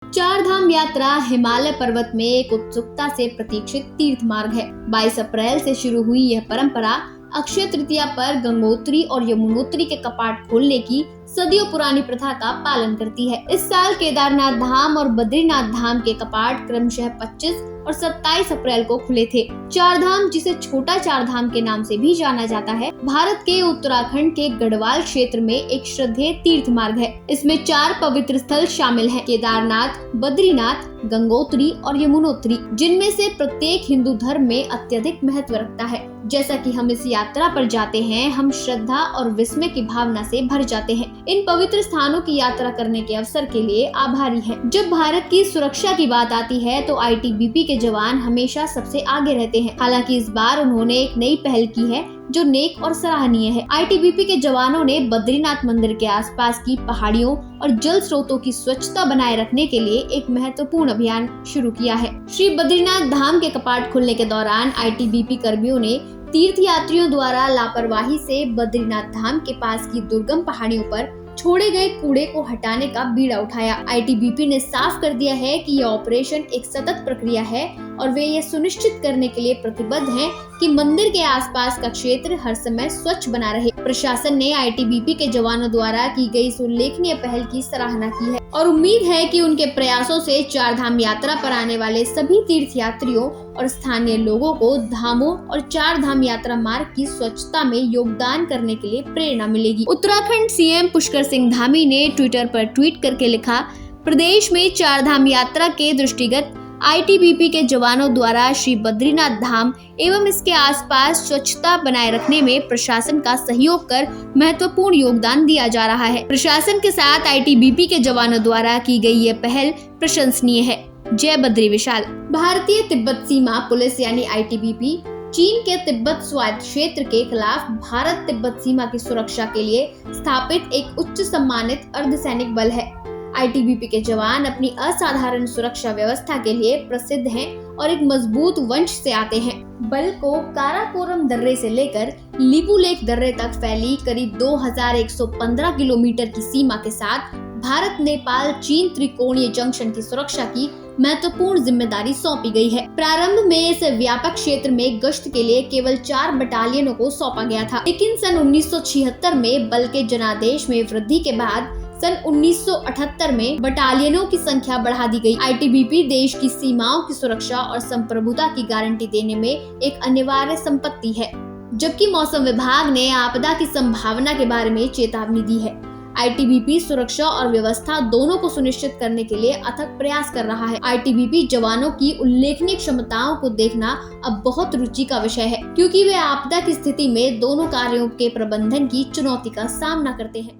चार धाम यात्रा हिमालय पर्वत में एक उत्सुकता से प्रतीक्षित तीर्थ मार्ग है। 22 अप्रैल से शुरू हुई यह परंपरा अक्षय तृतीया पर गंगोत्री और यमुनोत्री के कपाट खोलने की सदियों पुरानी प्रथा का पालन करती है। इस साल केदारनाथ धाम और बद्रीनाथ धाम के कपाट क्रमशः 25 और 27 अप्रैल को खुले थे। चार धाम, जिसे छोटा चार धाम के नाम से भी जाना जाता है, भारत के उत्तराखंड के गढ़वाल क्षेत्र में एक श्रद्धेय तीर्थ मार्ग है। इसमें 4 पवित्र स्थल शामिल हैं: केदारनाथ, बद्रीनाथ, गंगोत्री और यमुनोत्री, जिनमें से प्रत्येक हिंदू धर्म में अत्यधिक महत्व रखता है। जैसा कि हम इस यात्रा पर जाते हैं, हम श्रद्धा और विस्मय की भावना से भर जाते हैं। इन पवित्र स्थानों की यात्रा करने के अवसर के लिए आभारी हैं। जब भारत की सुरक्षा की बात आती है तो आईटीबीपी के जवान हमेशा सबसे आगे रहते हैं। हालांकि इस बार उन्होंने एक नई पहल की है जो नेक और सराहनीय है। आईटीबीपी के जवानों ने बद्रीनाथ मंदिर के आसपास की पहाड़ियों और जल स्रोतों की स्वच्छता बनाए रखने के लिए एक महत्वपूर्ण अभियान शुरू किया है। श्री बद्रीनाथ धाम के कपाट खुलने के दौरान आईटीबीपी कर्मियों ने तीर्थ यात्रियों द्वारा लापरवाही से बद्रीनाथ धाम के पास की दुर्गम पहाड़ियों पर छोड़े गए कूड़े को हटाने का बीड़ा उठाया। आईटीबीपी ने साफ कर दिया है कि यह ऑपरेशन एक सतत प्रक्रिया है और वे ये सुनिश्चित करने के लिए प्रतिबद्ध हैं कि मंदिर के आसपास का क्षेत्र हर समय स्वच्छ बना रहे। प्रशासन ने आईटीबीपी के जवानों द्वारा की गई इस उल्लेखनीय पहल की सराहना की है और उम्मीद है कि उनके प्रयासों से चार धाम यात्रा पर आने वाले सभी तीर्थ यात्रियों और स्थानीय लोगों को धामों और चार धाम यात्रा मार्ग की स्वच्छता में योगदान करने के लिए प्रेरणा मिलेगी। उत्तराखंड सीएम पुष्कर सिंह धामी ने ट्विटर पर ट्वीट करके लिखा, प्रदेश में चार धाम यात्रा के दृष्टिगत आईटीबीपी के जवानों द्वारा श्री बद्रीनाथ धाम एवं इसके आसपास स्वच्छता बनाए रखने में प्रशासन का सहयोग कर महत्वपूर्ण योगदान दिया जा रहा है। प्रशासन के साथ आईटीबीपी के जवानों द्वारा की गई ये पहल प्रशंसनीय है। जय बद्री विशाल। भारतीय तिब्बत सीमा पुलिस यानी आईटीबीपी चीन के तिब्बत स्वायत्त क्षेत्र के खिलाफ भारत तिब्बत सीमा की सुरक्षा के लिए स्थापित एक उच्च सम्मानित अर्धसैनिक बल है। आईटीबीपी के जवान अपनी असाधारण सुरक्षा व्यवस्था के लिए प्रसिद्ध हैं और एक मजबूत वंश से आते हैं। बल को काराकोरम दर्रे से लेकर लिपुलेख दर्रे तक फैली करीब 2115 किलोमीटर की सीमा के साथ भारत नेपाल चीन त्रिकोणीय जंक्शन की सुरक्षा की महत्वपूर्ण जिम्मेदारी सौंपी गई है। प्रारंभ में इस व्यापक क्षेत्र में गश्त के लिए केवल 4 बटालियनों को सौंपा गया था, लेकिन सन 1976 में बल के जनादेश में वृद्धि के बाद सन 1978 में बटालियनों की संख्या बढ़ा दी गई। आईटीबीपी देश की सीमाओं की सुरक्षा और संप्रभुता की गारंटी देने में एक अनिवार्य संपत्ति है, जबकि मौसम विभाग ने आपदा की संभावना के बारे में चेतावनी दी है। आईटीबीपी सुरक्षा और व्यवस्था दोनों को सुनिश्चित करने के लिए अथक प्रयास कर रहा है। आईटीबीपी जवानों की उल्लेखनीय क्षमताओं को देखना अब बहुत रुचि का विषय है, क्योंकि वे आपदा की स्थिति में दोनों कार्यों के प्रबंधन की चुनौती का सामना करते हैं।